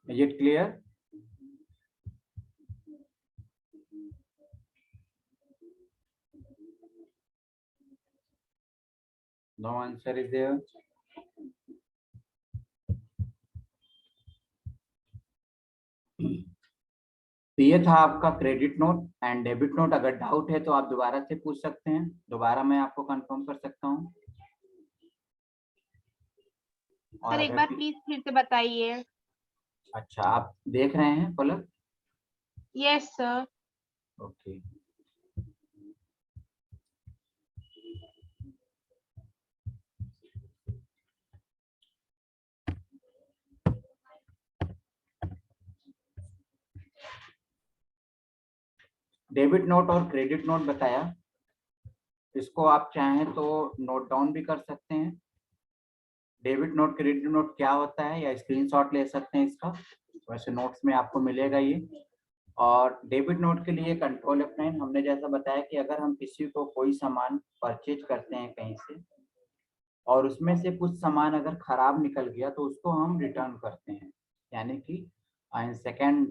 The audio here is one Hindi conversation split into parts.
Is it clear? No answer is there. तो ये था आपका credit note and debit note. अगर डाउट है तो आप दोबारा से पूछ सकते हैं, दोबारा मैं आपको कंफर्म कर सकता हूँ। सर एक बार प्लीज फिर से बताइए। अच्छा, आप देख रहे हैं Palak? Yes sir. Okay. Debit note और क्रेडिट नोट बताया, इसको आप चाहें तो नोट डाउन भी कर सकते हैं। डेबिट नोट क्रेडिट नोट क्या होता है, या स्क्रीनशॉट ले सकते हैं इसका, वैसे नोट्स में आपको मिलेगा ये। और डेबिट नोट के लिए कंट्रोल F9 हमने जैसा बताया कि अगर हम किसी को कोई सामान परचेज करते हैं कहीं से और उसमें से कुछ सामान अगर खराब निकल गया तो उसको हम रिटर्न करते हैं, यानी कि सेकेंड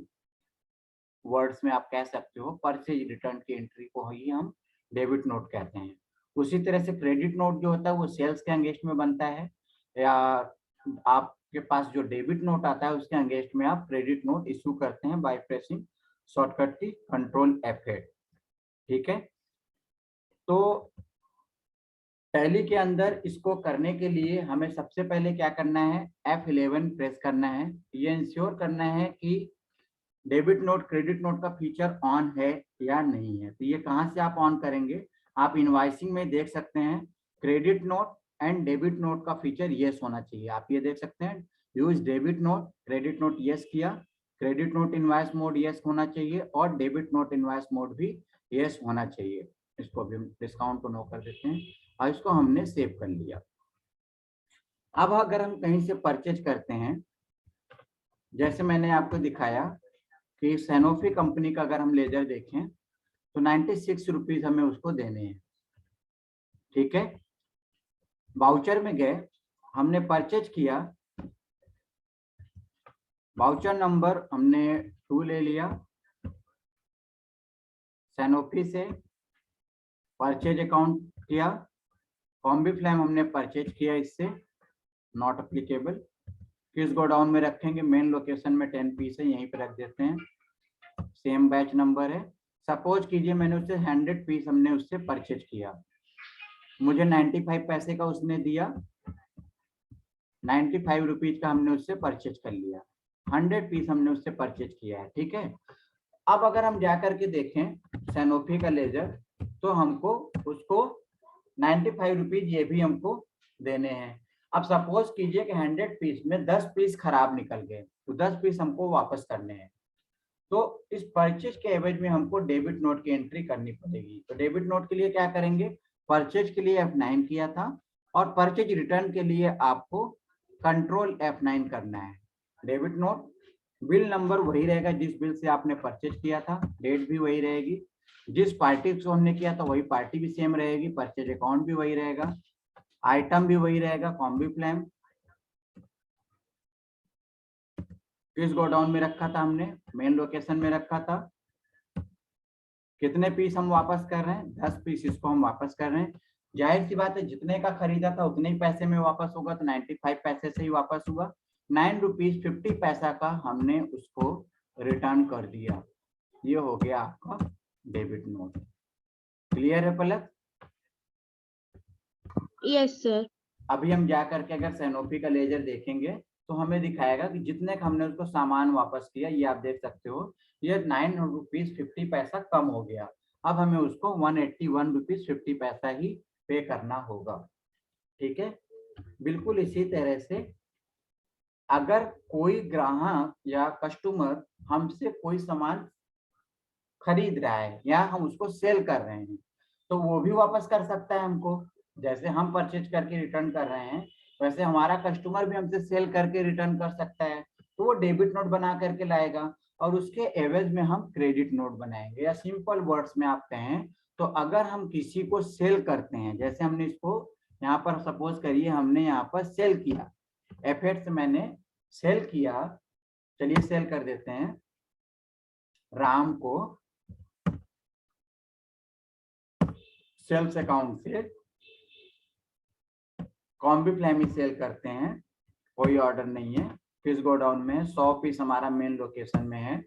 वर्ड्स में आप कह सकते हो परचेज रिटर्न की एंट्री को ही हम डेबिट नोट कहते हैं। उसी तरह से क्रेडिट नोट जो होता है वो सेल्स के अगेंस्ट में बनता है, या आपके पास जो डेबिट नोट आता है उसके अगेंस्ट में आप क्रेडिट नोट इशू करते हैं बाय प्रेसिंग शॉर्टकट की कंट्रोल F8। ठीक है, तो टैली के अंदर इसको करने के लिए हमें सबसे पहले क्या करना है, F11 प्रेस करना है। ये इंश्योर करना है कि डेबिट नोट क्रेडिट नोट का फीचर ऑन है या नहीं है। तो ये कहाँ से आप ऑन करेंगे, आप इनवाइसिंग में देख सकते हैं credit note and debit note का फीचर यस होना चाहिए। आप ये देख सकते हैं use debit note, credit note yes किया, credit note invoice mode yes होना चाहिए और डेबिट नोट इनवाइस मोड भी यस होना चाहिए। इसको भी डिस्काउंट को नो कर देते हैं और इसको हमने सेव कर लिया। अब अगर हम कहीं से परचेज करते हैं, जैसे मैंने आपको दिखाया कि सैनोफी कंपनी का अगर हम लेजर देखें तो 96 रुपीज हमें उसको देने हैं। ठीक है, वाउचर में गए, हमने परचेज किया, वाउचर नंबर हमने 2 ले लिया, सैनोफी से परचेज अकाउंट किया, कॉम्बी फ्लैम हमने परचेज किया, इससे नॉट अप्लीकेबल। किस गोडाउन में रखेंगे, मेन लोकेशन में 10 पीस है, यहीं पे रख देते हैं, सेम बैच नंबर है। सपोज कीजिए मैंने उससे 100 पीस हमने उससे परचेज किया, मुझे 95 पैसे का उसने दिया, 95 रुपीज का हमने उससे परचेज कर लिया, 100 पीस हमने उससे परचेज किया है। ठीक है, अब अगर हम जाकर के देखें सैनोफी का लेजर तो हमको उसको 95 रुपीज ये भी हमको देने हैं। अब सपोज कीजिए कि 100 पीस में 10 पीस खराब निकल गए तो 10 पीस हमको वापस करने हैं। तो इस परचेज के एवज में हमको डेबिट नोट की एंट्री करनी पड़ेगी। तो डेबिट नोट के लिए क्या करेंगे, परचेज के लिए F9 किया था और परचेज रिटर्न के लिए आपको कंट्रोल F9 करना है। डेबिट नोट बिल नंबर वही रहेगा जिस बिल से आपने परचेज किया था, डेट भी वही रहेगी, जिस पार्टी से हमने किया था वही पार्टी भी सेम रहेगी, परचेज अकाउंट भी वही रहेगा, आइटम भी वही रहेगा, कॉम्बी फ्लैम किस गोडाउन में रखा था हमने, मेन लोकेशन में रखा था। कितने पीस हम वापस कर रहे हैं, 10 पीस इसको हम वापस कर रहे हैं। जाहिर सी बात है जितने का खरीदा था उतने ही पैसे में वापस होगा, तो 95 पैसे से ही वापस हुआ। 9 रुपीज 50 पैसा का हमने उसको रिटर्न कर दिया। ये हो गया आपका डेबिट नोट। क्लियर है पलक? Yes sir. अभी हम जा करके अगर सैनोफी का लेजर देखेंगे तो हमें दिखाएगा कि जितने का हमने उसको सामान वापस किया, ये आप देख सकते हो, ये 9 रुपीज 50 पैसा कम हो गया। अब हमें उसको 181 रुपीज 50 पैसा ही पे करना होगा। ठीक है, बिल्कुल इसी तरह से अगर कोई ग्राहक या कस्टमर हमसे कोई सामान खरीद रहा है या हम उसको सेल कर रहे हैं तो वो भी वापस कर सकता है हमको। जैसे हम परचेज करके रिटर्न कर रहे हैं वैसे हमारा कस्टमर भी हमसे सेल करके रिटर्न कर सकता है, तो वो डेबिट नोट बना करके लाएगा और उसके एवज में हम क्रेडिट नोट बनाएंगे। या सिंपल वर्ड्स में आप कहें तो अगर हम किसी को सेल करते हैं, जैसे हमने इसको यहाँ पर सपोज करिए हमने यहाँ पर सेल किया, F8 से मैंने सेल किया, चलिए सेल कर देते हैं। राम को सेल्स अकाउंट से कॉम्बी फ्लैमी सेल करते हैं, कोई ऑर्डर नहीं है, फिश गोडाउन में 100 पीस हमारा मेन लोकेशन में है,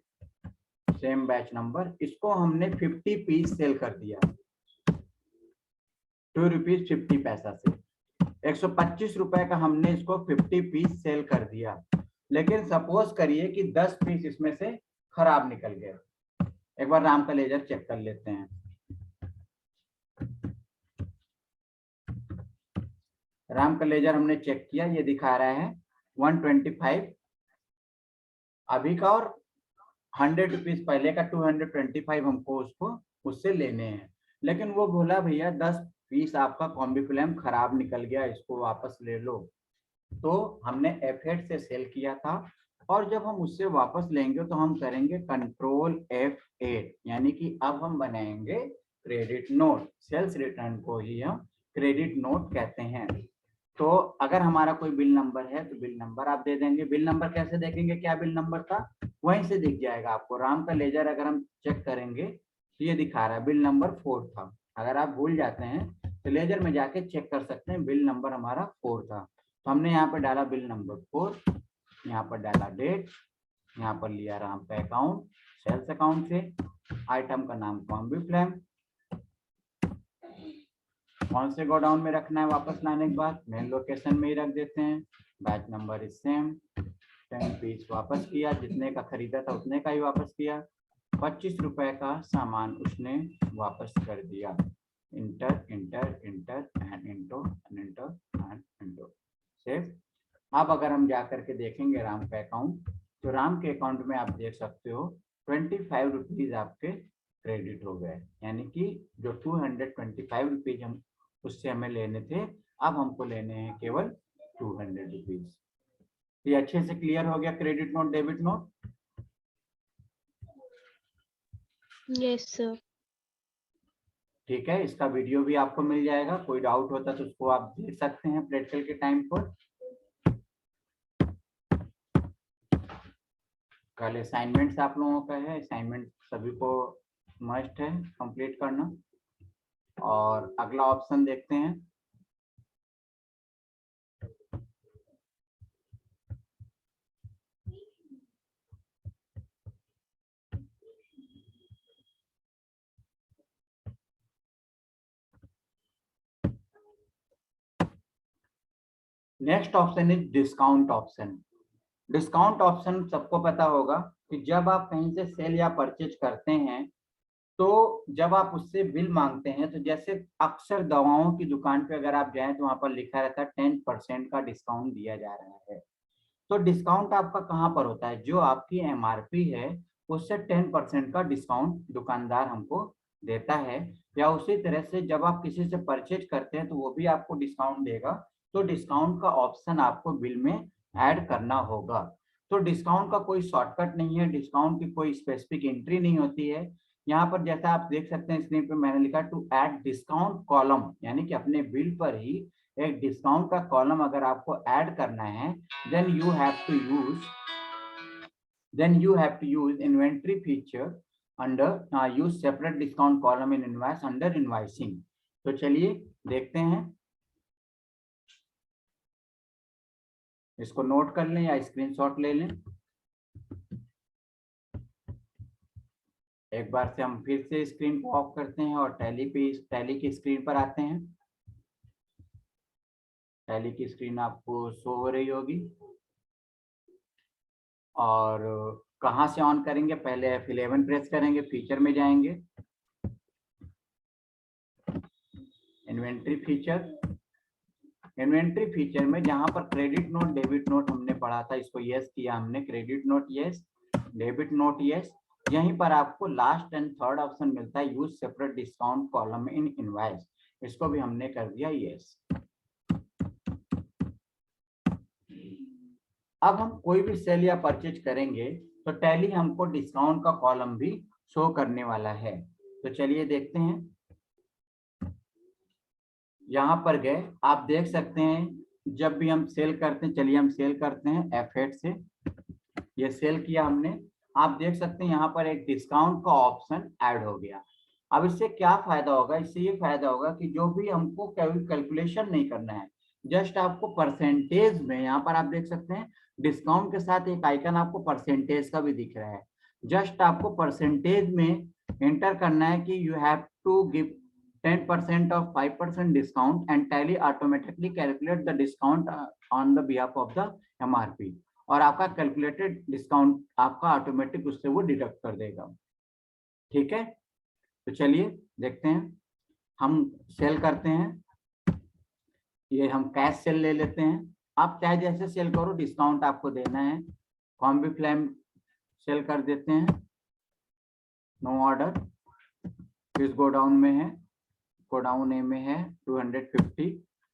सेम बैच नंबर। इसको हमने 50 पीस सेल कर दिया, 2 रुपीज 50 पैसा से। 125 रुपए का हमने इसको 50 पीस सेल कर दिया। लेकिन सपोज करिए कि 10 पीस इसमें से खराब निकल गए। एक बार राम का लेजर चेक कर लेते हैं। राम का लेजर हमने चेक किया, ये दिखा रहा है 125 अभी का, और 100 रुपीज पहले का 225 हमको उसको उससे लेने हैं। लेकिन वो बोला भैया 10 पीस आपका कॉम्बी फ्लैम खराब निकल गया, इसको वापस ले लो। तो हमने F8 से सेल किया था, और जब हम उससे वापस लेंगे तो हम करेंगे कंट्रोल F8, यानी कि अब हम बनाएंगे क्रेडिट नोट। सेल्स रिटर्न को ही हम क्रेडिट नोट कहते हैं। तो अगर हमारा कोई बिल नंबर है तो बिल नंबर आप दे देंगे। बिल नंबर कैसे देखेंगे, क्या बिल नंबर था वहीं से दिख जाएगा आपको। राम का लेजर अगर हम चेक करेंगे तो ये दिखा रहा है बिल नंबर 4 था। अगर आप भूल जाते हैं तो लेजर में जाके चेक कर सकते हैं, बिल नंबर हमारा 4 था। तो हमने यहाँ पर डाला बिल नंबर 4, यहाँ पर डाला डेट, यहाँ पर लिया राम का अकाउंट सेल्स अकाउंट से, आइटम का नाम कॉम्बी फ्लैम, कौन से गोडाउन में रखना है वापस लाने के बाद, मेन लोकेशन में ही रख देते हैं। Batch number is same, 10 piece वापस किया, जितने का खरीदा था उतने का ही वापस किया। 25 रुपए का सामान उसने वापस कर दिया। Inter inter inter and into and inter and into save. अब अगर हम जा करके देखेंगे राम का अकाउंट, तो राम के अकाउंट में आप देख सकते हो 25 रुपीज आपके क्रेडिट हो गए, यानी कि जो 225 रुपीज हम उससे हमें लेने थे, अब हमको लेने हैं केवल 200 रुपीज। ये अच्छे से क्लियर हो गया credit note debit note? Yes sir. ठीक है, इसका वीडियो भी आपको मिल जाएगा, कोई डाउट होता तो उसको आप देख सकते हैं प्रैक्टिकल के टाइम पर। कल असाइनमेंट्स आप लोगों का है, असाइनमेंट सभी को मस्ट है कंप्लीट करना। और अगला ऑप्शन देखते हैं। Next option is discount option. Discount option सबको पता होगा कि जब आप कहीं से सेल या परचेज करते हैं, तो जब आप उससे बिल मांगते हैं, तो जैसे अक्सर दवाओं की दुकान पे अगर आप जाएं तो वहां पर लिखा रहता है 10% का डिस्काउंट दिया जा रहा है। तो डिस्काउंट आपका कहाँ पर होता है, जो आपकी MRP है उससे 10% का डिस्काउंट दुकानदार हमको देता है। या उसी तरह से जब आप किसी से परचेज करते हैं तो वो भी आपको डिस्काउंट देगा। तो डिस्काउंट का ऑप्शन आपको बिल में ऐड करना होगा। तो डिस्काउंट का कोई शॉर्टकट नहीं है, डिस्काउंट की कोई स्पेसिफिक एंट्री नहीं होती है। यहाँ पर जैसा आप देख सकते हैं स्क्रीन पे मैंने लिखा टू ऐड डिस्काउंट कॉलम, यानी कि अपने बिल पर ही एक डिस्काउंट का कॉलम अगर आपको ऐड करना है, then you have to use inventory feature under use separate discount column in invoice under invoicing। तो चलिए देखते हैं, इसको नोट कर लें या स्क्रीनशॉट ले लें। एक बार से हम फिर से स्क्रीन को ऑफ करते हैं और टैली की स्क्रीन पर आते हैं। टैली की स्क्रीन आपको शो हो रही होगी। और कहाँ से ऑन करेंगे, पहले F11 प्रेस करेंगे, फीचर में जाएंगे, इन्वेंट्री फीचर में जहां पर क्रेडिट नोट डेबिट नोट हमने पढ़ा था, इसको यस किया हमने, credit note yes, debit note yes. यहीं पर आपको लास्ट एंड थर्ड ऑप्शन मिलता है use separate discount column in invoice, इसको भी हमने कर दिया यस। अब हम कोई भी सेल या परचेज करेंगे तो टैली हमको डिस्काउंट का कॉलम भी शो करने वाला है। तो चलिए देखते हैं। यहां पर गए, आप देख सकते हैं जब भी हम सेल करते हैं, चलिए हम सेल करते हैं F8 से, ये सेल किया हमने। आप देख सकते हैं यहाँ पर एक डिस्काउंट का ऑप्शन ऐड हो गया। अब इससे क्या फायदा होगा, इससे ये फायदा होगा कि जो भी हमको कैलकुलेशन नहीं करना है, जस्ट आपको परसेंटेज में, यहाँ पर आप देख सकते हैं डिस्काउंट के साथ एक आइकन आपको परसेंटेज का भी दिख रहा है। जस्ट आपको परसेंटेज में एंटर करना है कि you have to give 10% of 5% discount and Tally automatically calculate the discount on the behalf of the MRP, और आपका कैलकुलेटेड डिस्काउंट आपका ऑटोमेटिक उससे वो डिडक्ट कर देगा। ठीक है, तो चलिए देखते हैं, हम सेल करते हैं। ये हम कैश सेल ले लेते हैं। आप चाहे जैसे सेल करो, डिस्काउंट आपको देना है। कॉम्बी फ्लैम सेल कर देते हैं, नो ऑर्डर। किस गोडाउन में है, गोडाउन ए में है 250,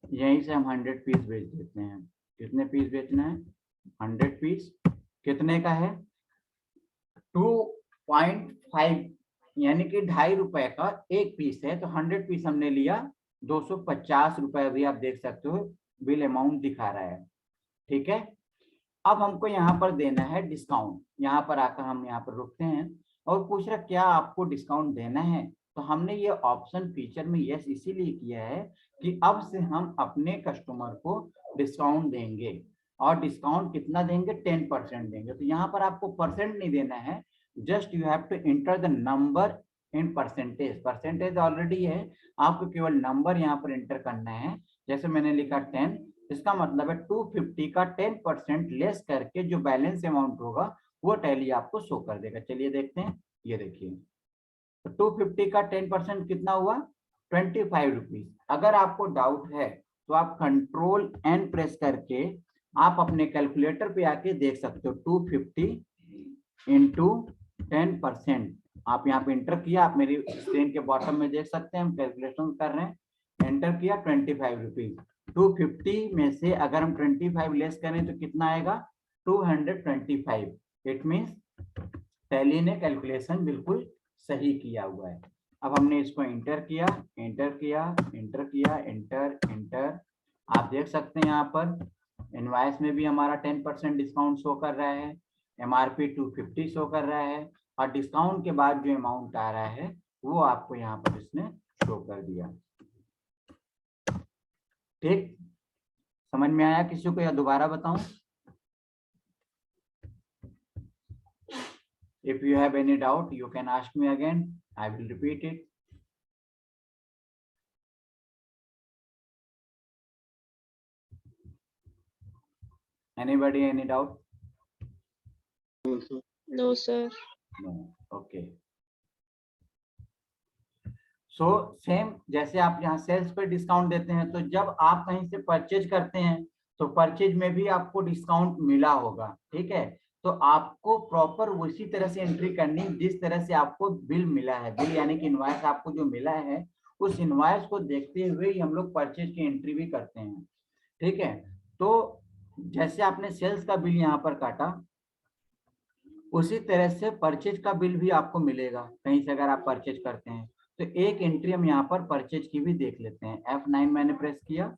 यहीं से हम 100 पीस बेच देते हैं। कितने पीस बेचना है, 100 पीस। कितने का है, 2.5 यानी कि 2.5 रुपए का एक पीस है, तो 100 पीस हमने लिया, 250 रुपए भी आप देख सकते हो बिल अमाउंट दिखा रहा है। ठीक है, अब हमको यहाँ पर देना है डिस्काउंट। यहाँ पर आकर हम यहाँ पर रुकते हैं और पूछ रहा क्या आपको डिस्काउंट देना है। तो हमने ये ऑप्शन फीचर में यस इसीलिए किया है कि अब से हम अपने कस्टमर को डिस्काउंट देंगे, और डिस्काउंट कितना देंगे, 10% देंगे। तो यहाँ पर आपको परसेंट नहीं देना है, just you have to enter the number in percentage. Percentage already है, आपको केवल नंबर यहाँ पर एंटर करना है। जैसे मैंने लिखा 10, इसका मतलब है 250 का 10% लेस करके जो बैलेंस अमाउंट होगा वो टैली आपको शो कर देगा। चलिए देखते हैं, ये देखिए, तो 250 का 10% कितना हुआ, 25 रुपीज। अगर आपको डाउट है तो आप कंट्रोल N प्रेस करके आप अपने कैलकुलेटर पे आके देख सकते हो। 250 इंटू 10%, आप यहाँ पे एंटर किया, आप मेरी स्क्रीन के बॉटम में देख सकते हैं, हम कैलकुलेशन कर रहे हैं। एंटर किया 25 रुपीज। 250 में से अगर हम 25 लेस करें तो कितना आएगा, 225। इट मीन्स टैली ने कैलकुलेशन बिल्कुल सही किया हुआ है। अब हमने इसको एंटर किया, एंटर किया, एंटर किया, एंटर एंटर। आप देख सकते हैं यहाँ पर इनवॉइस में भी हमारा 10% डिस्काउंट शो कर रहा है, MRP 250 शो कर रहा है, और डिस्काउंट के बाद जो अमाउंट आ रहा है वो आपको यहाँ पर इसने शो कर दिया। ठीक, समझ में आया किसी को या दोबारा बताऊं? If you have any doubt, you can ask me again. I will repeat it. Anybody, any doubt? No, sir. No. Okay. So same जैसे आप यहाँ सेल्स पे डिस्काउंट देते हैं, तो जब आप कहीं से परचेज करते हैं तो परचेज में भी आपको डिस्काउंट मिला होगा। ठीक है, तो आपको प्रॉपर उसी तरह से एंट्री करनी जिस तरह से आपको बिल मिला है। बिल यानी कि इनवॉइस आपको जो मिला है, उस इनवॉइस को देखते हुए ही हम लोग परचेज की एंट्री भी करते हैं। ठीक है, तो जैसे आपने सेल्स का बिल यहाँ पर काटा, उसी तरह से परचेज का बिल भी आपको मिलेगा कहीं से अगर आप परचेज करते हैं। तो एक एंट्री हम यहाँ पर परचेज की भी देख लेते हैं। F9 मैंने प्रेस किया,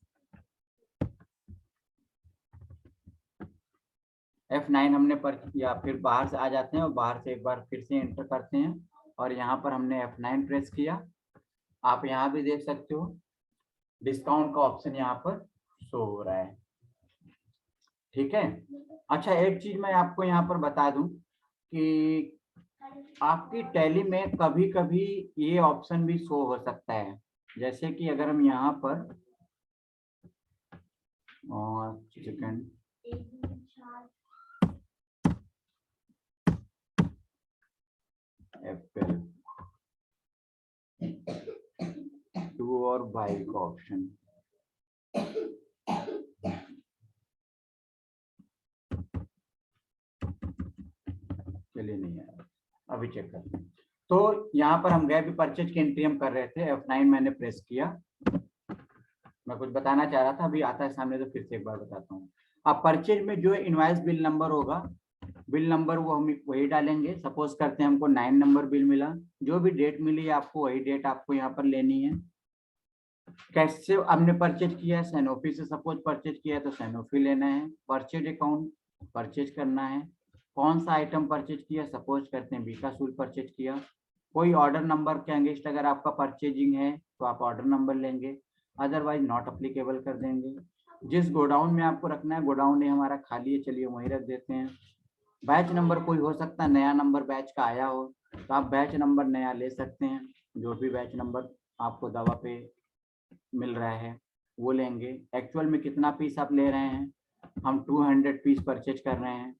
F9 हमने या फिर बाहर से आ जाते हैं और बाहर से एक बार फिर से एंटर करते हैं, और यहाँ पर हमने F9 प्रेस किया। आप यहाँ भी देख सकते हो डिस्काउंट का ऑप्शन यहाँ पर शो हो रहा है। ठीक है, अच्छा एक चीज मैं आपको यहाँ पर बता दूं कि आपकी टैली में कभी कभी ये ऑप्शन भी शो हो सकता है। जैसे कि अगर हम यहाँ पर और सेकंड एप्पल 2 और बाई का ऑप्शन, चलिए नहीं आया, अभी चेक करते हैं। तो यहाँ पर हम गए भी परचेज की एंट्री हम कर रहे थे, F9 मैंने प्रेस किया। मैं कुछ बताना चाह रहा था, अभी आता है सामने तो फिर से एक बार बताता हूँ। अब परचेज में जो इनवॉइस बिल नंबर होगा, बिल नंबर वो हम वही डालेंगे। सपोज करते हैं हमको 9 नंबर बिल मिला, जो भी डेट मिली आपको वही डेट आपको यहाँ पर लेनी है। कैसे आपने परचेज किया है, सैनोफी से सपोज परचेज किया है तो सैनोफी लेना है, परचेज अकाउंट परचेज करना है, कौन सा आइटम परचेज किया, सपोज करते हैं बीकासूल परचेज किया, कोई ऑर्डर नंबर के अगेंस्ट अगर आपका परचेजिंग है तो आप ऑर्डर नंबर लेंगे, अदरवाइज नॉट अप्लीकेबल कर देंगे। जिस गोडाउन में आपको रखना है, गोडाउन में हमारा खाली है, चलिए वहीं रख देते हैं। बैच नंबर कोई हो सकता है नया नंबर बैच का आया हो तो आप बैच नंबर नया ले सकते हैं, जो भी बैच नंबर आपको दवा पे मिल रहा है वो लेंगे। एक्चुअल में कितना पीस आप ले रहे हैं, हम 200 पीस परचेज कर रहे हैं,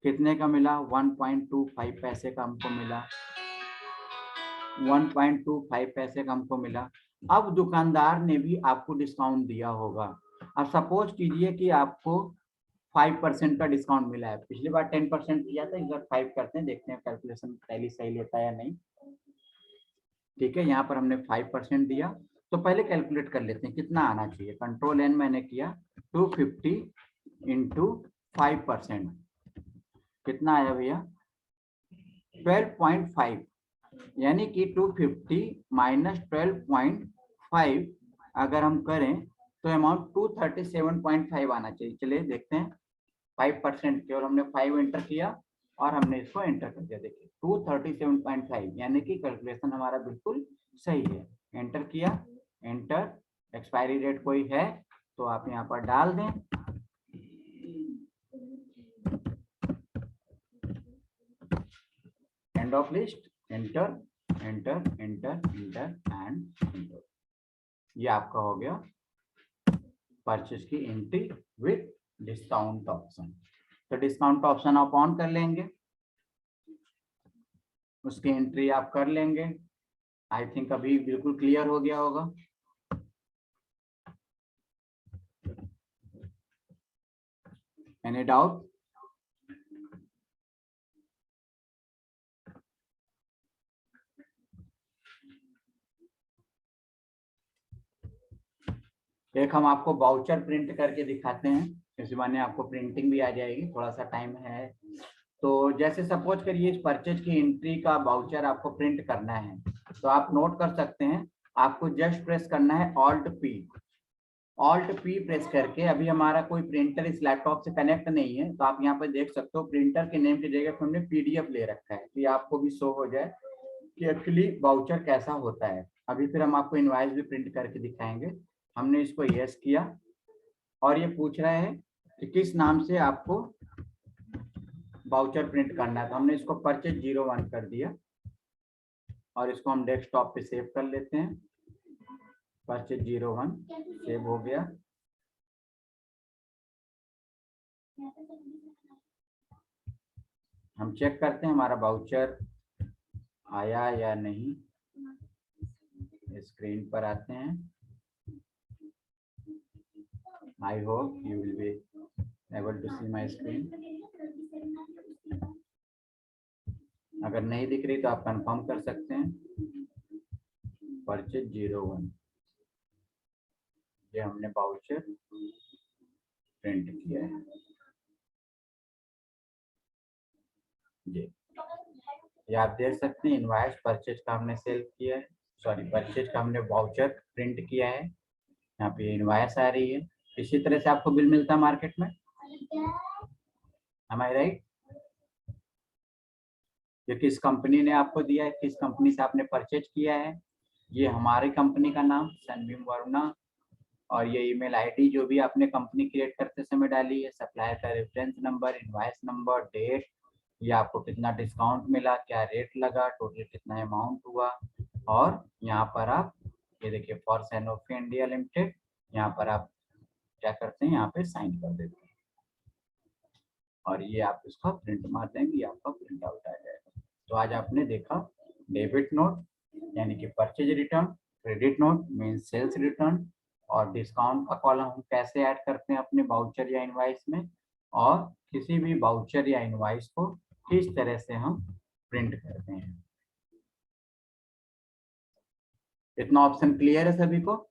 कितने का मिला, 1.25 पैसे का हमको मिला, 1.25 पैसे का हमको मिला। अब दुकानदार ने भी आपको डिस्काउंट दिया होगा। अब सपोज कीजिए कि आपको 5% का डिस्काउंट मिला है, पिछली बार 10% दिया था, इस बार 5 करते हैं, देखते हैं कैलकुलेशन टैली सही लेता है या नहीं। ठीक है, यहाँ पर हमने 5% दिया, तो पहले कैलकुलेट कर लेते हैं कितना आना चाहिए। कंट्रोल एन मैंने किया, 250 इंटू 5%, कितना आया भैया, 12.5, यानी कि 250 माइनस 12.5 अगर हम करें तो अमाउंट 237.5 आना चाहिए। चलिए देखते हैं, 5% केवल हमने 5 एंटर किया और हमने इसको एंटर कर दिया, देखिए 237.5, यानी कि कैलकुलेशन हमारा बिल्कुल सही है। एंटर किया, एंटर, एक्सपायरी डेट कोई है तो आप यहाँ पर डाल दें, end of list, enter enter enter enter and enter, ये आपका हो गया परचेज की एंट्री विथ डिस्काउंट ऑप्शन। तो डिस्काउंट ऑप्शन आप ऑन कर लेंगे, उसकी एंट्री आप कर लेंगे। आई थिंक अभी बिल्कुल क्लियर हो गया होगा। Any doubt? एक हम आपको वाउचर प्रिंट करके दिखाते हैं, इस बहाने आपको प्रिंटिंग भी आ जाएगी, थोड़ा सा टाइम है। तो जैसे सपोज करिए इस परचेज की एंट्री का वाउचर आपको प्रिंट करना है, तो आप नोट कर सकते हैं, आपको जस्ट प्रेस करना है alt P, alt P press करके, अभी हमारा कोई प्रिंटर इस लैपटॉप से कनेक्ट नहीं है तो आप यहाँ पर देख सकते हो प्रिंटर के नेम की जगह पर हमने पीडीएफ ले रखा है, तो ये आपको भी शो हो जाए कि एक्चुअली वाउचर कैसा होता है। अभी फिर हम आपको इनवॉइस भी प्रिंट करके दिखाएंगे। हमने इसको यस किया और ये पूछ रहा है कि किस नाम से आपको वाउचर प्रिंट करना है, तो हमने इसको परचेज 01 कर दिया और इसको हम डेस्कटॉप पे सेव कर लेते हैं। परचेज 01 सेव हो गया। हम चेक करते हैं हमारा वाउचर आया या नहीं, स्क्रीन पर आते हैं। I hope you will be able to see my screen. अगर नहीं दिख रही तो आप कंफर्म कर सकते हैं। परचेज 01, ये हमने वाउचर प्रिंट किया है जी। ये आप देख सकते हैं इनवॉइस परचेज का हमने सेल किया है, सॉरी परचेज का हमने वाउचर प्रिंट किया है, यहाँ पे इनवॉइस आ रही है। इसी तरह से आपको बिल मिलता है मार्केट में, am I right? ये किस कंपनी ने आपको दिया है, किस कंपनी से आपने परचेज किया है, ये हमारी कंपनी का नाम सनबीम वरुणा, और ये ईमेल आईडी जो भी आपने कंपनी क्रिएट करते समय डाली है, सप्लायर का reference number, invoice number, date, ये आपको कितना डिस्काउंट मिला, क्या रेट लगा, टोटल कितना अमाउंट हुआ, और यहाँ पर आप ये देखिए फॉर सैनोफी इंडिया लिमिटेड, यहाँ पर आप क्या करते हैं, यहाँ पे साइन कर देते हैं और ये आप इसका प्रिंट मार देंगे, ये आपका प्रिंट आउट आ जाएगा। तो आज आपने देखा डेबिट नोट यानी कि purchase return, credit note mean sales return, और डिस्काउंट का कॉलम हम कैसे ऐड करते हैं अपने वाउचर या इनवॉइस में, और किसी भी वाउचर या इनवॉइस को किस तरह से हम प्रिंट करते हैं। इतना ऑप्शन क्लियर है सभी को?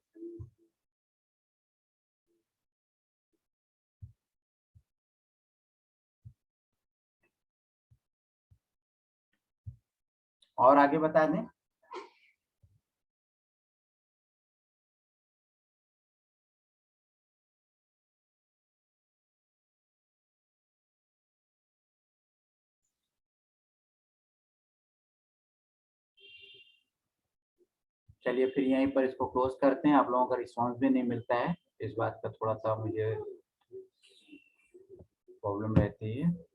और आगे बता दें। चलिए फिर यहीं पर इसको क्लोज करते हैं। आप लोगों का रिस्पॉन्स भी नहीं मिलता है, इस बात का थोड़ा सा मुझे प्रॉब्लम रहती है।